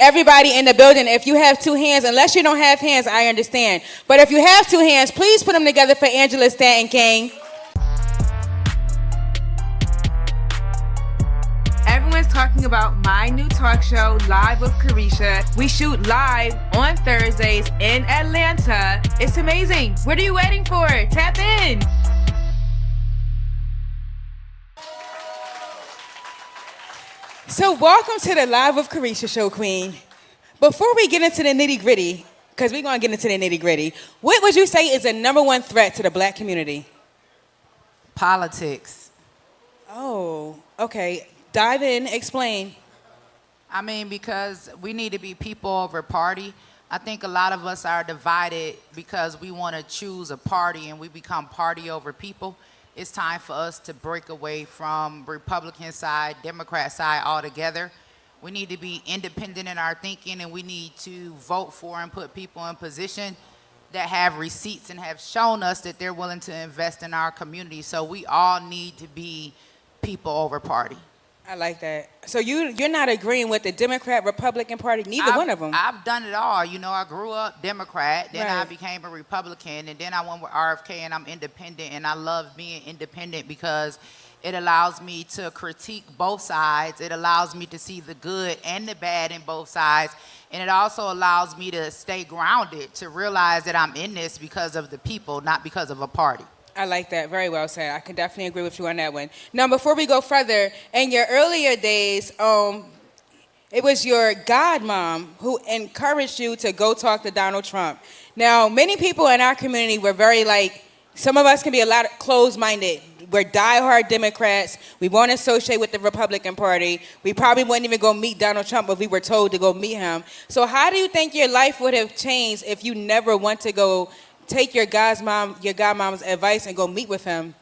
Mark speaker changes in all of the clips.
Speaker 1: Everybody in the building, if you have two hands, unless you don't have hands, I understand. But if you have two hands, please put them together for Angela Stanton King. Everyone's talking about my new talk show, Live with Karisha. We shoot live on Thursdays in Atlanta. It's amazing. What are you waiting for? Tap in. So welcome to the Live with Karisha Show, Queen. Before we get into the nitty-gritty, because we're going to get into the nitty-gritty, what would you say is the number one threat to the black community?
Speaker 2: Politics.
Speaker 1: Oh, okay. Dive in, explain.
Speaker 2: I mean, because we need to be people over party. I think a lot of us are divided because we want to choose a party and we become party over people. It's time for us to break away from Republican side, Democrat side altogether. We need to be independent in our thinking, and we need to vote for and put people in position that have receipts and have shown us that they're willing to invest in our community. So we all need to be people over party.
Speaker 1: I like that. So you're not agreeing with the Democrat, Republican Party, neither one of them?
Speaker 2: I've done it all. You know, I grew up Democrat, then I
Speaker 1: Right.
Speaker 2: became a Republican, and then I went with RFK, and I'm independent, and I love being independent because it allows me to critique both sides. It allows me to see the good and the bad in both sides, and it also allows me to stay grounded, to realize that I'm in this because of the people, not because of a party.
Speaker 1: I like that. Very well said. I can definitely agree with you on that one. Now, before we go further, in your earlier days, it was your godmom who encouraged you to go talk to Donald Trump. Now, many people in our community were very some of us can be a lot of closed-minded. We're diehard Democrats. We won't associate with the Republican Party. We probably wouldn't even go meet Donald Trump if we were told to go meet him. So how do you think your life would have changed if you never went to go take your godmom's advice and go meet with him?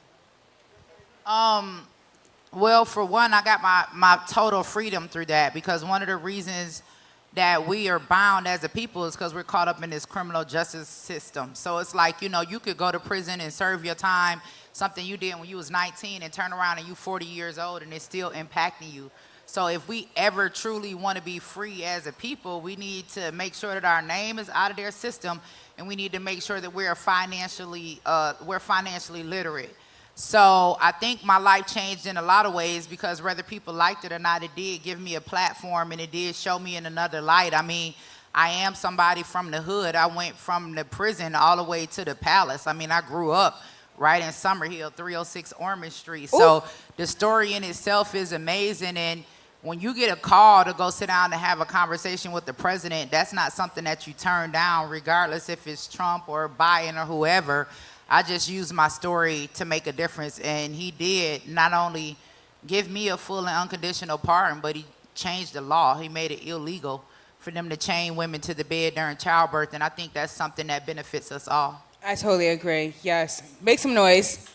Speaker 2: Well, for one, I got my total freedom through that, because one of the reasons that we are bound as a people is because we're caught up in this criminal justice system. So it's like, you know, you could go to prison and serve your time, something you did when you was 19, and turn around and you 40 years old and it's still impacting you. So if we ever truly want to be free as a people, we need to make sure that our name is out of their system, and we need to make sure that we're financially literate. So I think my life changed in a lot of ways, because whether people liked it or not, it did give me a platform, and it did show me in another light. I mean, I am somebody from the hood. I went from the prison all the way to the palace. I mean, I grew up right in Summerhill, 306 Ormond Street. So the story in itself is amazing. And when you get a call to go sit down and have a conversation with the president, that's not something that you turn down, regardless if it's Trump or Biden or whoever. I just used my story to make a difference, and he did not only give me a full and unconditional pardon, but he changed the law. He made it illegal for them to chain women to the bed during childbirth, and I think that's something that benefits us all.
Speaker 1: I totally agree. Yes. Make some noise.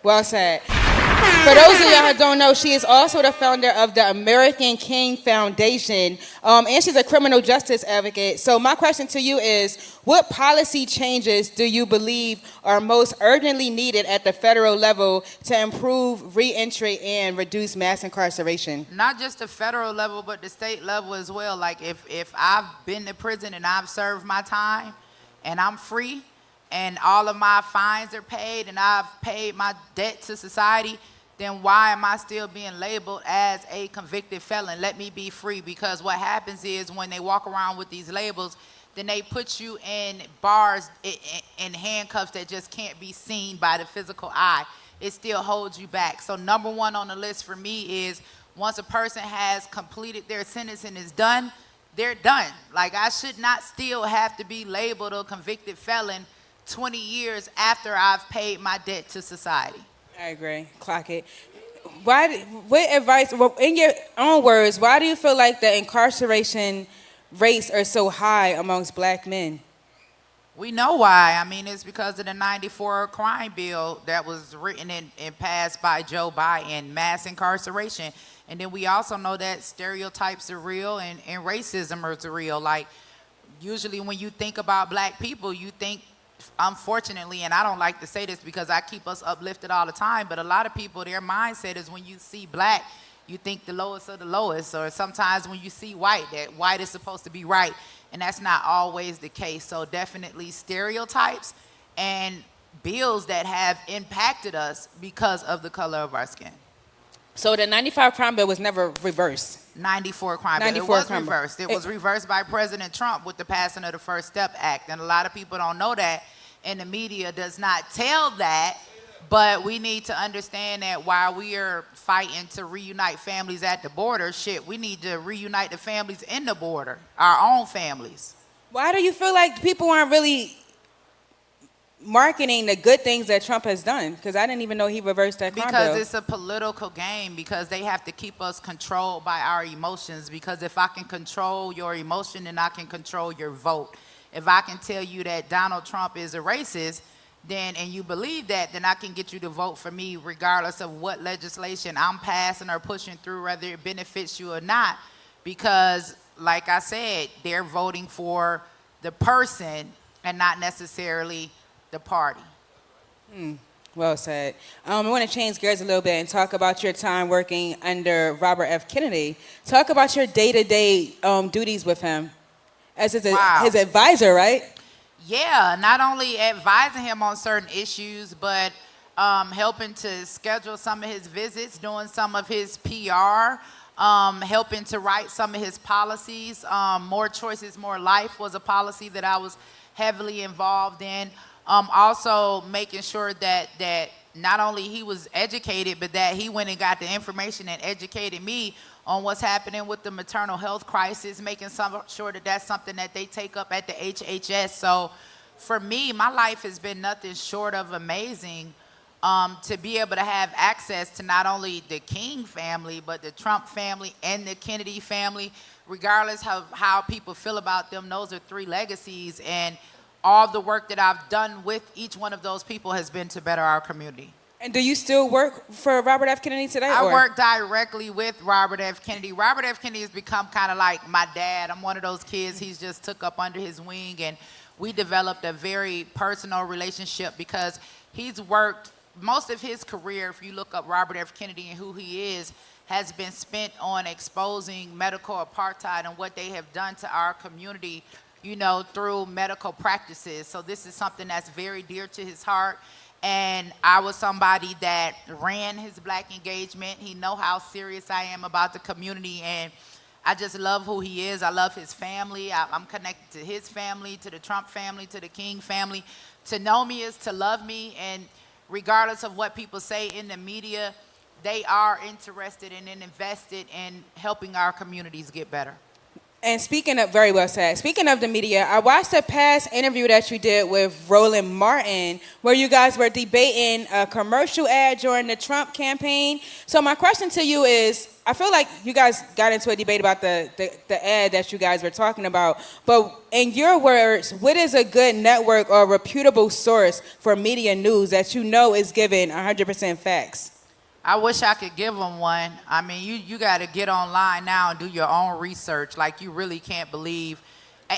Speaker 1: Well said. For those of y'all who don't know, she is also the founder of the American King Foundation, and she's a criminal justice advocate. So my question to you is, what policy changes do you believe are most urgently needed at the federal level to improve reentry and reduce mass incarceration?
Speaker 2: Not just the federal level, but the state level as well. Like if I've been to prison and I've served my time and I'm free, and all of my fines are paid, and I've paid my debt to society, then why am I still being labeled as a convicted felon? Let me be free. Because what happens is, when they walk around with these labels, then they put you in bars, in handcuffs that just can't be seen by the physical eye. It still holds you back. So number one on the list for me is, once a person has completed their sentence and is done, they're done. Like, I should not still have to be labeled a convicted felon 20 years after I've paid my debt to society.
Speaker 1: I agree. Clock it. What advice, in your own words, why do you feel like the incarceration rates are so high amongst black men?
Speaker 2: We know why. I mean, it's because of the 94 crime bill that was written and passed by Joe Biden, mass incarceration. And then we also know that stereotypes are real, and racism is real. Like, usually when you think about black people, you think, unfortunately, and I don't like to say this because I keep us uplifted all the time, but a lot of people, their mindset is, when you see black, you think the lowest of the lowest, or sometimes when you see white, that white is supposed to be right, and that's not always the case. So definitely stereotypes and bills that have impacted us because of the color of our skin.
Speaker 1: So the 95 crime bill was never reversed.
Speaker 2: 94 crime bill. It
Speaker 1: 94
Speaker 2: was
Speaker 1: crime bill.
Speaker 2: reversed. It was reversed by President Trump with the passing of the First Step Act. And a lot of people don't know that, and the media does not tell that. But we need to understand that while we are fighting to reunite families at the border, shit, we need to reunite the families in the border, our own families.
Speaker 1: Why do you feel like people aren't really marketing the good things that Trump has done? Because I didn't even know he reversed that crime bill.
Speaker 2: Because it's a political game, because they have to keep us controlled by our emotions. Because if I can control your emotion, then I can control your vote. If I can tell you that Donald Trump is a racist, then, and you believe that, then I can get you to vote for me regardless of what legislation I'm passing or pushing through, whether it benefits you or not. Because, like I said, they're voting for the person and not necessarily the party.
Speaker 1: Well said. I want to change gears a little bit and talk about your time working under Robert F. Kennedy. Talk about your day-to-day duties with him as his advisor, right?
Speaker 2: Yeah, not only advising him on certain issues, but helping to schedule some of his visits, doing some of his PR, helping to write some of his policies. More Choices, More Life was a policy that I was heavily involved in. Also making sure that not only he was educated, but that he went and got the information and educated me on what's happening with the maternal health crisis, making sure that that's something that they take up at the HHS. So for me, my life has been nothing short of amazing, to be able to have access to not only the King family, but the Trump family and the Kennedy family, regardless of how people feel about them. Those are three legacies, and all the work that I've done with each one of those people has been to better our community.
Speaker 1: And do you still work for Robert F. Kennedy today?
Speaker 2: I work directly with Robert F. Kennedy. Robert F. Kennedy has become kind of like my dad. I'm one of those kids he's just took up under his wing, and we developed a very personal relationship because he's worked most of his career, if you look up Robert F. Kennedy and who he is, has been spent on exposing medical apartheid and what they have done to our community, you know, through medical practices. So this is something that's very dear to his heart. And I was somebody that ran his black engagement. He know how serious I am about the community, and I just love who he is. I love his family. I'm connected to his family, to the Trump family, to the King family. To know me is to love me, and regardless of what people say in the media, they are interested and invested in helping our communities get better.
Speaker 1: And speaking of, very well said, speaking of the media, I watched a past interview that you did with Roland Martin where you guys were debating a commercial ad during the Trump campaign. So my question to you is, I feel like you guys got into a debate about the ad that you guys were talking about, but in your words, what is a good network or reputable source for media news that you know is giving 100% facts?
Speaker 2: I wish I could give them one. I mean, you got to get online now and do your own research. Like, you really can't believe.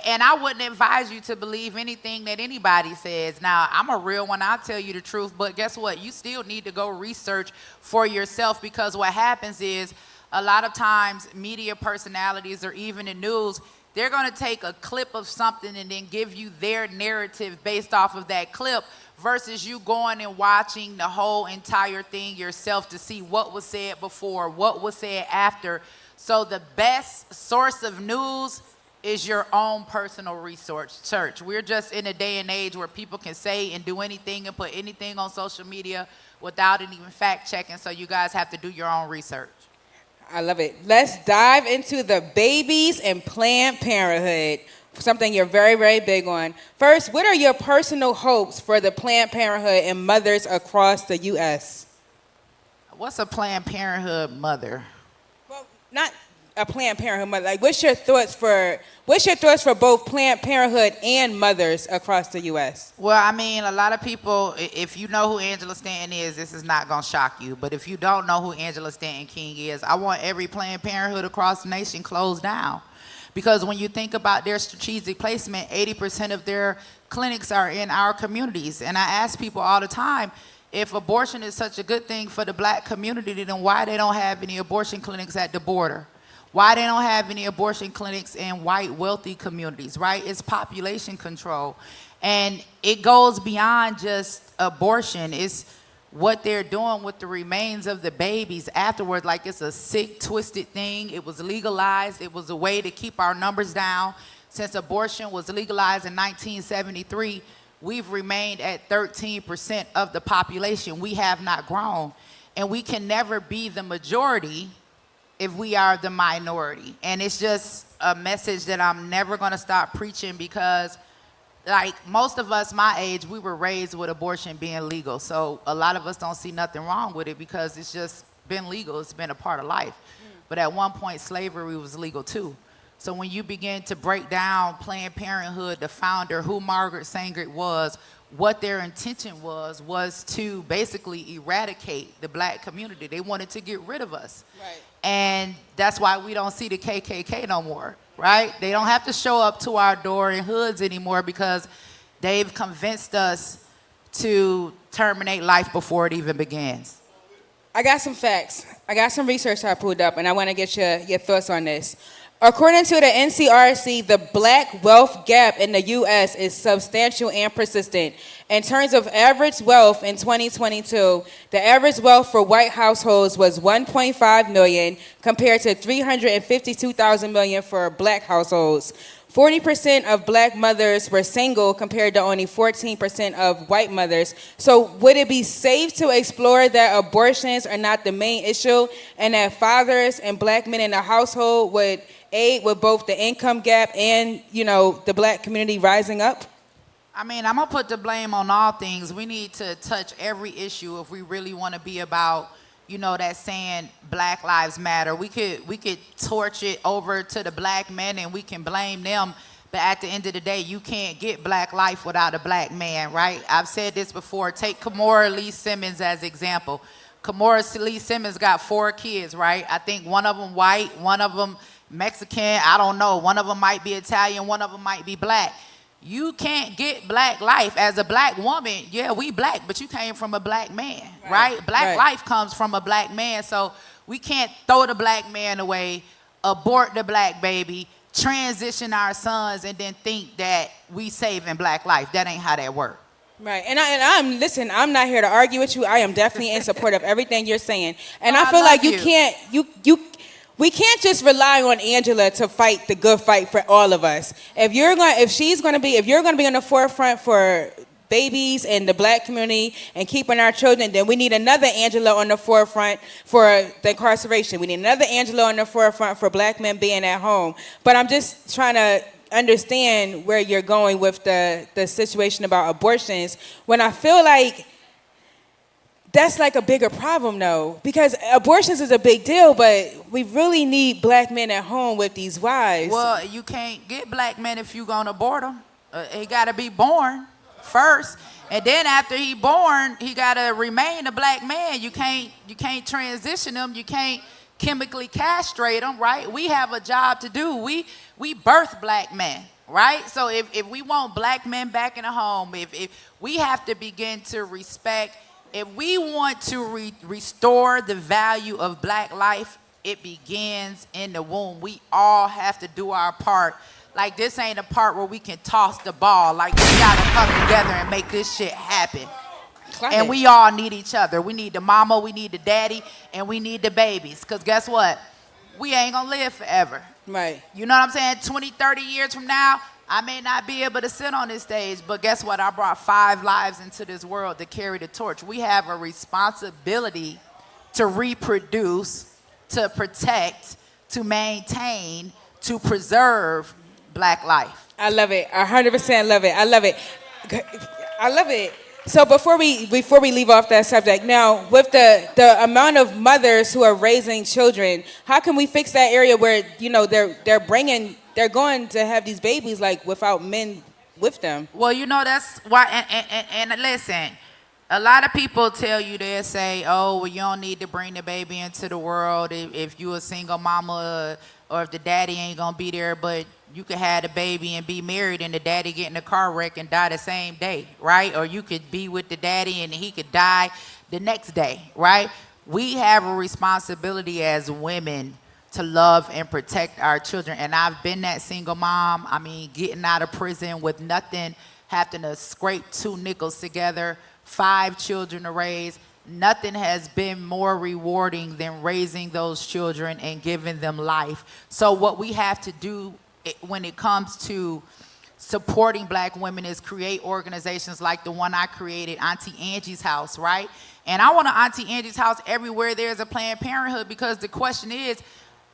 Speaker 2: And I wouldn't advise you to believe anything that anybody says. Now, I'm a real one. I'll tell you the truth. But guess what? You still need to go research for yourself, because what happens is a lot of times media personalities or even the news, they're going to take a clip of something and then give you their narrative based off of that clip, versus you going and watching the whole entire thing yourself to see what was said before, what was said after. So the best source of news is your own personal research. We're just in a day and age where people can say and do anything and put anything on social media without it even fact checking, so you guys have to do your own research.
Speaker 1: I love it. Let's dive into the babies and Planned Parenthood, something you're very, very big on. First, what are your personal hopes for the Planned Parenthood and mothers across the U.S.?
Speaker 2: What's a Planned Parenthood mother?
Speaker 1: Well, not a Planned Parenthood mother. Like, what's your thoughts for both Planned Parenthood and mothers across the U.S.?
Speaker 2: Well, I mean, a lot of people, if you know who Angela Stanton is, this is not going to shock you. But if you don't know who Angela Stanton King is, I want every Planned Parenthood across the nation closed down. Because when you think about their strategic placement, 80% of their clinics are in our communities. And I ask people all the time, If abortion is such a good thing for the black community, then why they don't have any abortion clinics at the border? Why they don't have any abortion clinics in white wealthy communities, right? It's population control. And it goes beyond just abortion. It's what they're doing with the remains of the babies afterwards. Like, it's a sick, twisted thing. It was legalized. It was a way to keep our numbers down. Since abortion was legalized in 1973, we've remained at 13% of the population. We have not grown. And we can never be the majority if we are the minority. And it's just a message that I'm never gonna stop preaching, because like most of us my age, we were raised with abortion being legal. So a lot of us don't see nothing wrong with it because it's just been legal. It's been a part of life. But at one point, slavery was legal too. So when you begin to break down Planned Parenthood, the founder, who Margaret Sanger was, what their intention was to basically eradicate the black community. They wanted to get rid of us.
Speaker 1: Right.
Speaker 2: And that's why we don't see the KKK no more, right? They don't have to show up to our door in hoods anymore because they've convinced us to terminate life before it even begins.
Speaker 1: I got some facts. I got some research I pulled up, and I want to get your thoughts on this. According to the NCRC, the black wealth gap in the U.S. is substantial and persistent. In terms of average wealth in 2022, the average wealth for white households was $1.5 million compared to $352,000 million for black households. 40% of black mothers were single compared to only 14% of white mothers. So would it be safe to explore that abortions are not the main issue and that fathers and black men in the household would aid with both the income gap and, the black community rising up?
Speaker 2: I mean, I'm gonna put the blame on all things. We need to touch every issue if we really want to be about, that saying Black Lives Matter. We could torch it over to the black men and we can blame them. But at the end of the day, you can't get black life without a black man, right? I've said this before. Take Kimora Lee Simmons as example. Kimora Lee Simmons got 4 kids, right? I think one of them white, one of them Mexican, I don't know. One of them might be Italian, one of them might be black. You can't get black life. As a black woman, yeah, we black, but you came from a black man, right? Black life comes from a black man, so we can't throw the black man away, abort the black baby, transition our sons, and then think that we saving black life. That ain't how that works.
Speaker 1: Right, and I'm not here to argue with you. I am definitely in support of everything you're saying, and I feel like we can't just rely on Angela to fight the good fight for all of us. If you're gonna be on the forefront for babies and the black community and keeping our children, then we need another Angela on the forefront for the incarceration. We need another Angela on the forefront for black men being at home. But I'm just trying to understand where you're going with the situation about abortions, when I feel like that's like a bigger problem, though, because abortions is a big deal, but we really need black men at home with these wives.
Speaker 2: Well, you can't get black men if you're going to abort them. He got to be born first, and then after he born, he got to remain a black man. You can't transition him. You can't chemically castrate them, right? We have a job to do. We birth black men, right? So if we want black men back in the home, if we have to begin to respect. If we want to restore the value of black life, it begins in the womb. We all have to do our part. Like, this ain't a part where we can toss the ball. Like, we gotta come together and make this shit happen. And we all need each other. We need the mama, we need the daddy, and we need the babies. Because guess what? We ain't gonna live forever.
Speaker 1: Right.
Speaker 2: You know what I'm saying? 20, 30 years from now, I may not be able to sit on this stage, but guess what? I brought 5 lives into this world to carry the torch. We have a responsibility to reproduce, to protect, to maintain, to preserve black life.
Speaker 1: I love it. 100% love it. I love it. I love it. So before we leave off that subject, now with the amount of mothers who are raising children, how can we fix that area where they're going to have these babies like without men with them?
Speaker 2: Well, that's why. And listen, a lot of people tell you, they'll say, "Oh, well, you don't need to bring the baby into the world if you a single mama or if the daddy ain't gonna be there." But You could have a baby and be married and the daddy get in a car wreck and die the same day, right? Or you could be with the daddy and he could die the next day, right? We have a responsibility as women to love and protect our children. And I've been that single mom. I mean, getting out of prison with nothing, having to scrape 2 nickels together, 5 children to raise. Nothing has been more rewarding than raising those children and giving them life. So what we have to do when it comes to supporting black women is create organizations like the one I created, Auntie Angie's House, right? And I want an Auntie Angie's House everywhere there's a Planned Parenthood, because the question is,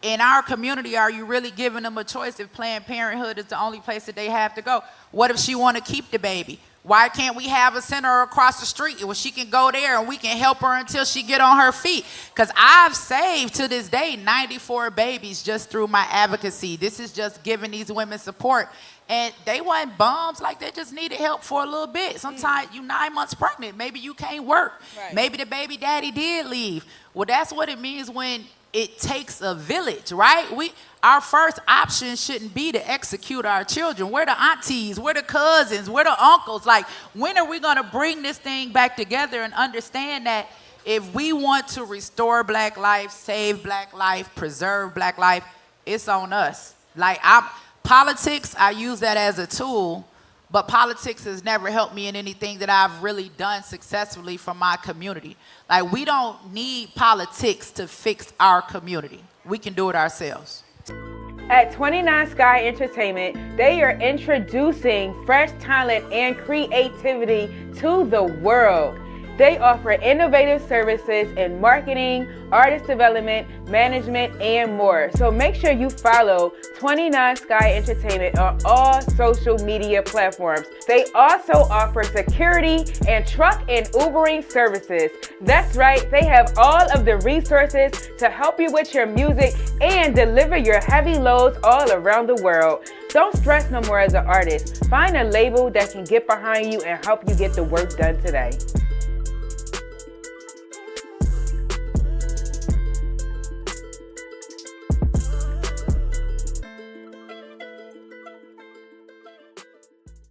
Speaker 2: in our community, are you really giving them a choice if Planned Parenthood is the only place that they have to go? What if she want to keep the baby? Why can't we have a center across the street where she can go there and we can help her until she get on her feet? Because I've saved, to this day, 94 babies just through my advocacy. This is just giving these women support. And they weren't bums, like they just needed help for a little bit. Sometimes you 9 months pregnant, maybe you can't work.
Speaker 1: Right.
Speaker 2: Maybe the baby daddy did leave. Well, that's what it means when it takes a village, right? Our first option shouldn't be to execute our children. We're the aunties, we're the cousins, we're the uncles. Like, when are we gonna bring this thing back together and understand that if we want to restore black life, save black life, preserve black life, it's on us. Like, politics, I use that as a tool, but politics has never helped me in anything that I've really done successfully for my community. Like, we don't need politics to fix our community. We can do it ourselves.
Speaker 1: At 29 Sky Entertainment, they are introducing fresh talent and creativity to the world. They offer innovative services in marketing, artist development, management, and more. So make sure you follow 29 Sky Entertainment on all social media platforms. They also offer security and truck and Ubering services. That's right, they have all of the resources to help you with your music and deliver your heavy loads all around the world. Don't stress no more as an artist. Find a label that can get behind you and help you get the work done today.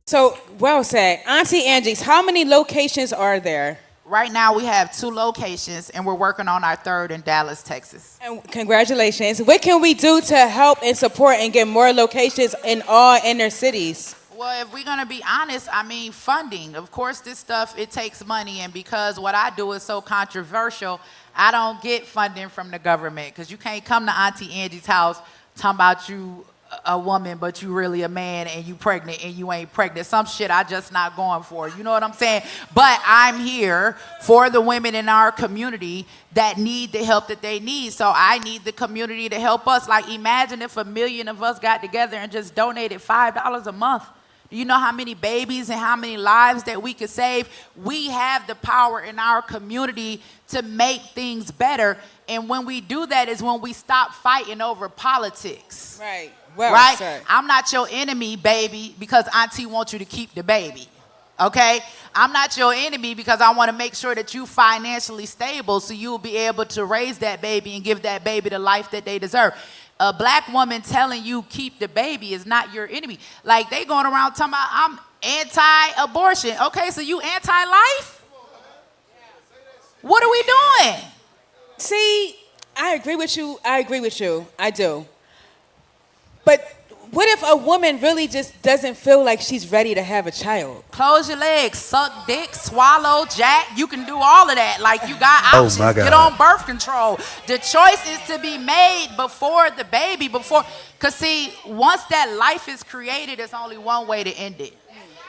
Speaker 1: So, well said. Auntie Angie's, how many locations are there?
Speaker 2: Right now we have 2 locations and we're working on our 3rd in Dallas, Texas.
Speaker 1: And congratulations. What can we do to help and support and get more locations in all inner cities?
Speaker 2: Well, if we're gonna be honest, I mean, funding. Of course, this stuff, it takes money, and because what I do is so controversial, I don't get funding from the government, because you can't come to Auntie Angie's house talking about you a woman, but you really a man, and you pregnant and you ain't pregnant. Some shit I just not going for. You know what I'm saying? But I'm here for the women in our community that need the help that they need. So I need the community to help us. Like, imagine if 1 million of us got together and just donated $5 a month. Do you know how many babies and how many lives that we could save? We have the power in our community to make things better. And when we do that is when we stop fighting over politics.
Speaker 1: Right. Well,
Speaker 2: right?
Speaker 1: Sir.
Speaker 2: I'm not your enemy, baby, because Auntie wants you to keep the baby. Okay? I'm not your enemy because I want to make sure that you financially stable so you'll be able to raise that baby and give that baby the life that they deserve. A black woman telling you keep the baby is not your enemy. Like, they going around talking about I'm anti-abortion. Okay, so you anti-life? What are we doing?
Speaker 1: See, I agree with you. I do. But what if a woman really just doesn't feel like she's ready to have a child?
Speaker 2: Close your legs, suck dick, swallow, jack. You can do all of that. Like, you got options.
Speaker 3: Oh my God.
Speaker 2: Get on birth control. The choice is to be made before the baby, because see, once that life is created, there's only one way to end it.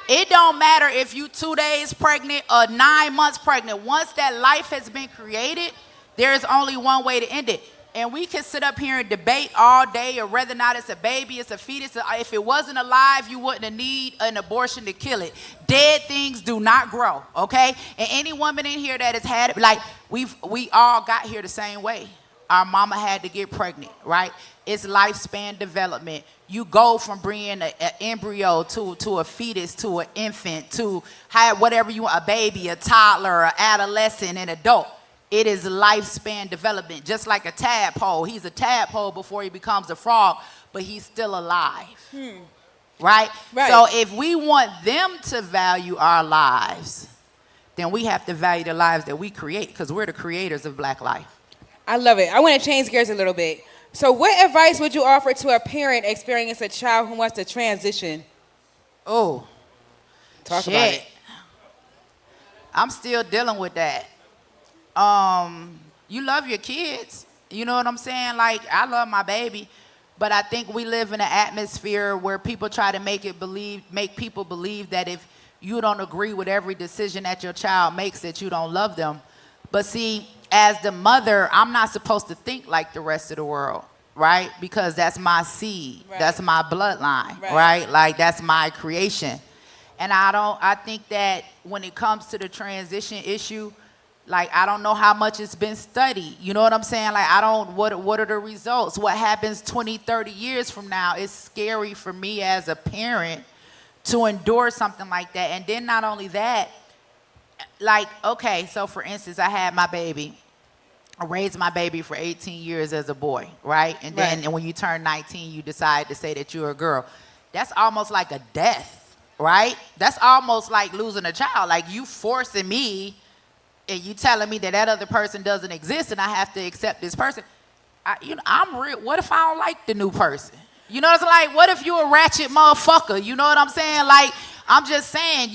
Speaker 2: It don't matter if you 2 days pregnant or 9 months pregnant. Once that life has been created, there's only one way to end it. And we can sit up here and debate all day or whether or not it's a baby, it's a fetus. If it wasn't alive, you wouldn't need an abortion to kill it. Dead things do not grow, okay? And any woman in here that has had it, like, we all got here the same way. Our mama had to get pregnant, right? It's lifespan development. You go from being an embryo to a fetus, to an infant, to whatever you want, a baby, a toddler, an adolescent, an adult. It is lifespan development, just like a tadpole. He's a tadpole before he becomes a frog. but he's still alive. Right?
Speaker 1: Right.
Speaker 2: So if we want them to value our lives, then we have to value the lives that we create, because we're the creators of Black life.
Speaker 1: I love it. I want to change gears a little bit. So what advice would you offer to a parent experiencing a child who wants to transition?
Speaker 2: Oh,
Speaker 1: Talk
Speaker 2: shit.
Speaker 1: about it.
Speaker 2: I'm still dealing with that. You love your kids. You know what I'm saying? Like, I love my baby, but I think we live in an atmosphere where people try to make people believe that if you don't agree with every decision that your child makes, that you don't love them. But see, as the mother, I'm not supposed to think like the rest of the world, right? Because that's my seed.
Speaker 1: Right.
Speaker 2: That's my bloodline,
Speaker 1: Right.
Speaker 2: right? Like, that's my creation. And I think that when it comes to the transition issue, like, I don't know how much it's been studied. You know what I'm saying? Like, what are the results? What happens 20, 30 years from now? It's scary for me as a parent to endure something like that. And then not only that, like, okay, so for instance, I had my baby. I raised my baby for 18 years as a boy, right? And then
Speaker 1: Right.
Speaker 2: and when you turn 19, you decide to say that you're a girl. That's almost like a death, right? That's almost like losing a child. Like, you forcing me and you telling me that other person doesn't exist and I have to accept this person. I'm real. What if I don't like the new person? You know what I'm saying? Like, what if you a ratchet motherfucker? You know what I'm saying? Like, I'm just saying,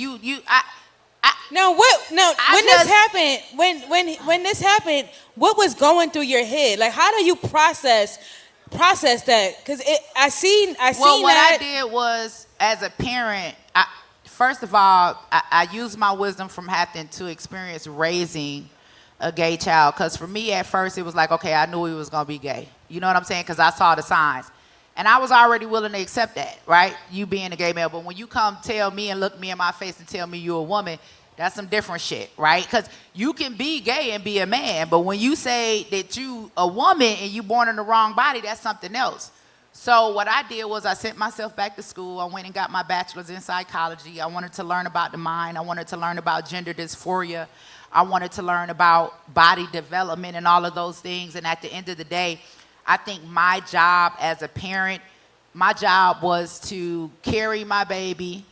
Speaker 1: When this happened, what was going through your head? Like, how do you process that? Because I seen
Speaker 2: what
Speaker 1: that.
Speaker 2: I did was, as a parent, first of all, I used my wisdom from having to experience raising a gay child. Because for me, at first, it was like, okay, I knew he was going to be gay. You know what I'm saying? Because I saw the signs. And I was already willing to accept that, right? You being a gay male. But when you come tell me and look me in my face and tell me you're a woman, that's some different shit, right? Because you can be gay and be a man. But when you say that you a woman and you born in the wrong body, that's something else. So what I did was I sent myself back to school. I went and got my bachelor's in psychology. I wanted to learn about the mind. I wanted to learn about gender dysphoria. I wanted to learn about body development and all of those things. And at the end of the day, I think my job as a parent, my job was to carry my baby,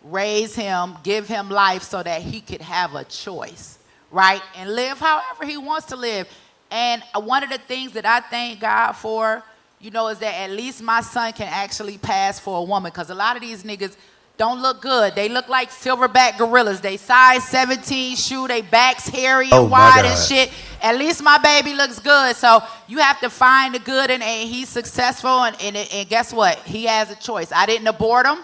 Speaker 2: raise him, give him life so that he could have a choice, right? And live however he wants to live. And one of the things that I thank God for, you know, is that at least my son can actually pass for a woman. Because a lot of these niggas don't look good. They look like silverback gorillas. They size 17 shoe, they backs hairy and wide and shit. At least my baby looks good. So you have to find the good and he's successful. And guess what? He has a choice. I didn't abort him,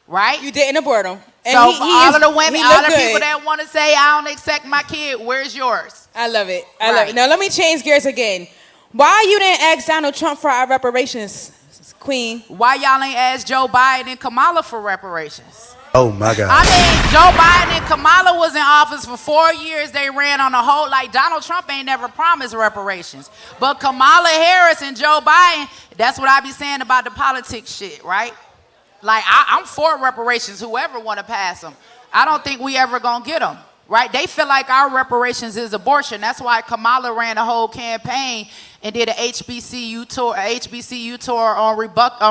Speaker 2: right?
Speaker 1: You didn't abort him. And
Speaker 2: so for all of the women, all the people
Speaker 1: good.
Speaker 2: that want to say, I don't accept my kid, where's yours?
Speaker 1: I love it. I love it. Now let me change gears again. Why you didn't ask Donald Trump for our reparations, Queen?
Speaker 2: Why y'all ain't asked Joe Biden and Kamala for reparations?
Speaker 3: Oh my God.
Speaker 2: I mean, Joe Biden and Kamala was in office for 4 years. They ran on a whole, like, Donald Trump ain't never promised reparations. But Kamala Harris and Joe Biden, that's what I be saying about the politics shit, right? Like, I'm for reparations, whoever want to pass them. I don't think we ever gonna get them, right? They feel like our reparations is abortion. That's why Kamala ran a whole campaign and did an HBCU tour on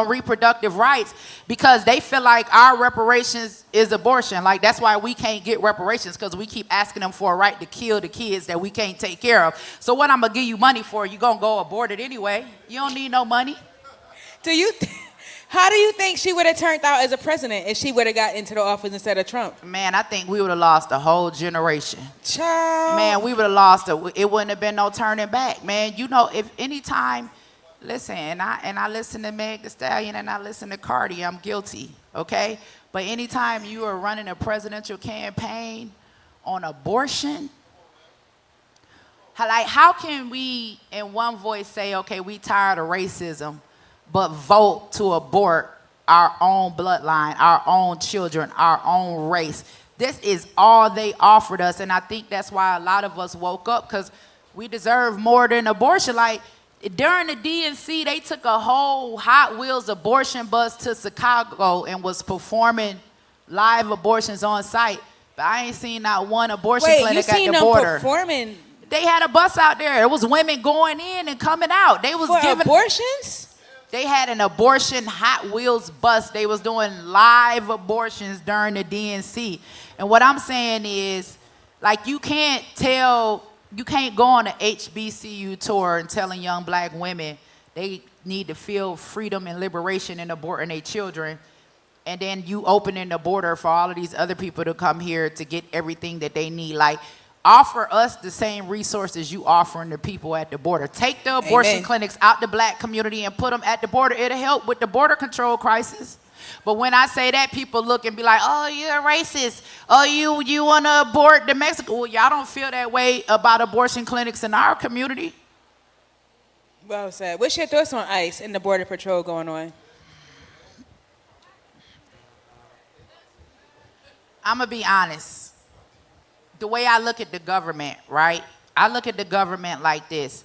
Speaker 2: reproductive rights, because they feel like our reparations is abortion. Like, that's why we can't get reparations, because we keep asking them for a right to kill the kids that we can't take care of. So what I'm gonna give you money for? You gonna go abort it anyway. You don't need no money.
Speaker 1: How do you think she would have turned out as a president if she would have got into the office instead of Trump?
Speaker 2: Man, I think we would have lost a whole generation.
Speaker 1: Child.
Speaker 2: Man, we would have lost it. It wouldn't have been no turning back, man. You know, if any time, listen, and I listen to Meg Thee Stallion and I listen to Cardi, I'm guilty, okay? But anytime you are running a presidential campaign on abortion, how can we in one voice say, okay, we tired of racism, but vote to abort our own bloodline, our own children, our own race? This is all they offered us, and I think that's why a lot of us woke up, because we deserve more than abortion. Like, during the DNC, they took a whole Hot Wheels abortion bus to Chicago and was performing live abortions on site, but I ain't seen not one abortion clinic at the border.
Speaker 1: Performing?
Speaker 2: They had a bus out there. It was women going in and coming out. They was
Speaker 1: for
Speaker 2: giving
Speaker 1: abortions?
Speaker 2: They had an abortion Hot Wheels bus. They was doing live abortions during the DNC. And what I'm saying is, like, you can't go on an HBCU tour and telling young black women they need to feel freedom and liberation in aborting their children, and then you opening the border for all of these other people to come here to get everything that they need. Like, offer us the same resources you offering the people at the border. Take the abortion clinics out the black community and put them at the border. It'll help with the border control crisis. But when I say that, people look and be like, oh, you're a racist. Oh, you want to abort the Mexican. Well, y'all don't feel that way about abortion clinics in our community.
Speaker 1: Well said. What's your thoughts on ICE and the border patrol going on?
Speaker 2: I'm going to be honest. The way I look at the government, right? I look at the government like this.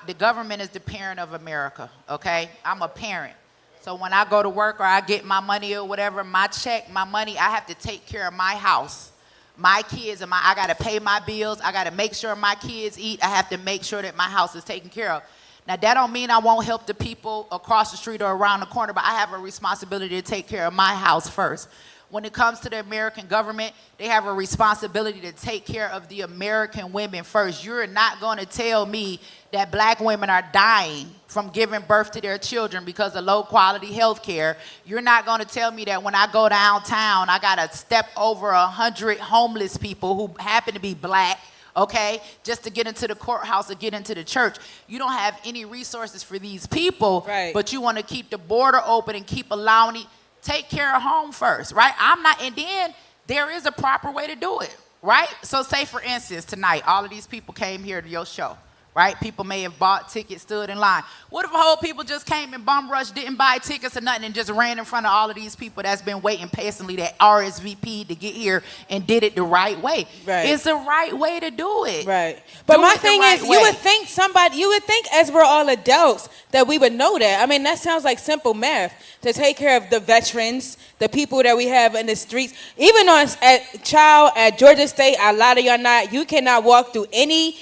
Speaker 2: The government is the parent of America, okay? I'm a parent. So when I go to work or I get my money or whatever, my check, my money, I have to take care of my house, my kids, and I got to pay my bills. I got to make sure my kids eat. I have to make sure that my house is taken care of. Now, that don't mean I won't help the people across the street or around the corner, but I have a responsibility to take care of my house first. When it comes to the American government, they have a responsibility to take care of the American women first. You're not going to tell me that black women are dying from giving birth to their children because of low quality health care. You're not going to tell me that when I go downtown, I got to step over 100 homeless people who happen to be black, okay, just to get into the courthouse or get into the church. You don't have any resources for these people,
Speaker 1: right,
Speaker 2: but you want to keep the border open and keep allowing it. Take care of home first, right? And then there is a proper way to do it, right? So say, for instance, tonight, all of these people came here to your show, right? People may have bought tickets, stood in line. What if a whole people just came and bum rushed, didn't buy tickets or nothing, and just ran in front of all of these people that's been waiting patiently, that RSVP'd to get here and did it the right way?
Speaker 1: Right.
Speaker 2: It's the right way to do it.
Speaker 1: Right. But
Speaker 2: do
Speaker 1: my thing is,
Speaker 2: way.
Speaker 1: you would think as we're all adults that we would know that. I mean, that sounds like simple math to take care of the veterans, the people that we have in the streets. Even at Georgia State, a lot of y'all you cannot walk through any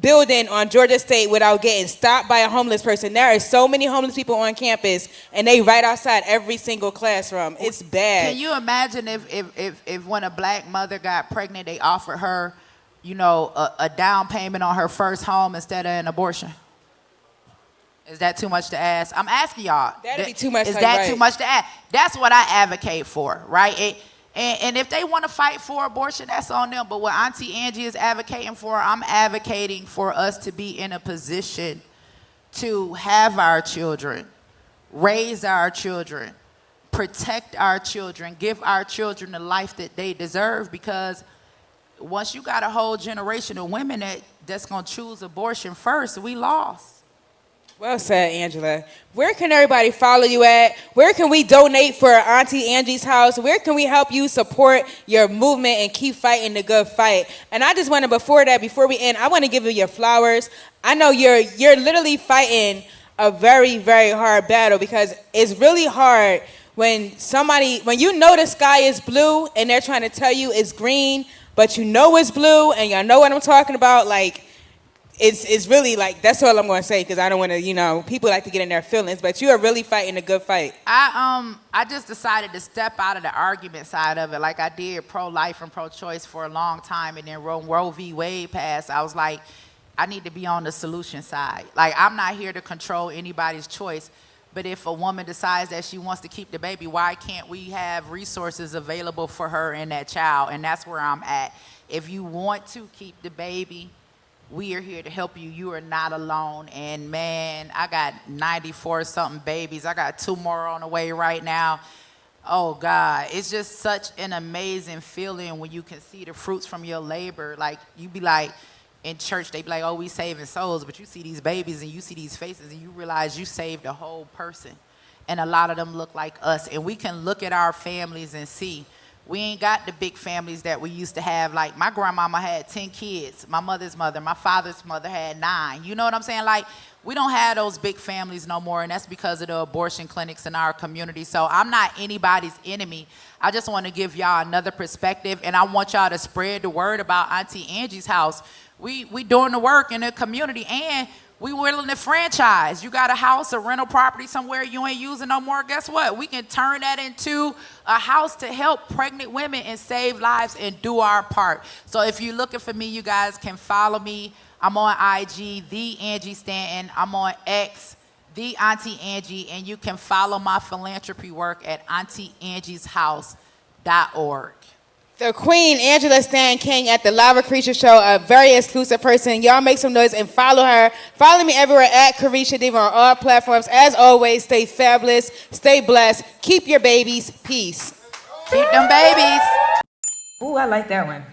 Speaker 1: building on Georgia State without getting stopped by a homeless person. There are so many homeless people on campus, and they right outside every single classroom. It's bad.
Speaker 2: Can you imagine if when a black mother got pregnant, they offered her, a down payment on her first home instead of an abortion? Is that too much to ask? I'm asking y'all.
Speaker 1: That'd be too much.
Speaker 2: Is that too much to ask? That's what I advocate for, right? And if they want to fight for abortion, that's on them. But what Auntie Angie is advocating for, I'm advocating for us to be in a position to have our children, raise our children, protect our children, give our children the life that they deserve. Because once you got a whole generation of women that's going to choose abortion first, we lost.
Speaker 1: Well said, Angela. Where can everybody follow you at? Where can we donate for Auntie Angie's house? Where can we help you support your movement and keep fighting the good fight? And I just want to, before we end, I want to give you your flowers. I know you're literally fighting a very, very hard battle, because it's really hard when you know the sky is blue and they're trying to tell you it's green, but you know it's blue, and y'all know what I'm talking about. Like, it's really like, that's all I'm going to say, because I don't want to, people like to get in their feelings, but you are really fighting a good fight.
Speaker 2: I just decided to step out of the argument side of it, like I did pro-life and pro-choice for a long time, and then Roe v. Wade passed. I was like, I need to be on the solution side. Like, I'm not here to control anybody's choice, but if a woman decides that she wants to keep the baby, why can't we have resources available for her and that child? And that's where I'm at. If you want to keep the baby, we are here to help you. You are not alone. And man, I got 94 something babies. I got 2 more on the way right now. Oh God, it's just such an amazing feeling when you can see the fruits from your labor. Like, you be like, in church, they be like, oh, we saving souls. But you see these babies and you see these faces and you realize you saved a whole person. And a lot of them look like us. And we can look at our families and see, we ain't got the big families that we used to have. Like, my grandmama had 10 kids. My mother's mother, my father's mother had 9. You know what I'm saying? Like, we don't have those big families no more, and that's because of the abortion clinics in our community. So I'm not anybody's enemy. I just want to give y'all another perspective, and I want y'all to spread the word about Auntie Angie's house. We doing the work in the community, and We willing to franchise. You got a house, a rental property somewhere you ain't using no more. Guess what? We can turn that into a house to help pregnant women and save lives and do our part. So if you're looking for me, you guys can follow me. I'm on IG, the Angie Stanton. I'm on X, the Auntie Angie, and you can follow my philanthropy work at AuntieAngie'sHouse.org.
Speaker 1: The Queen, Angela Stanton King at the Karisha Show, a very exclusive person. Y'all make some noise and follow her. Follow me everywhere at Karisha Diva on all platforms. As always, stay fabulous, stay blessed, keep your babies, peace.
Speaker 2: Keep them babies.
Speaker 3: Ooh, I like that one.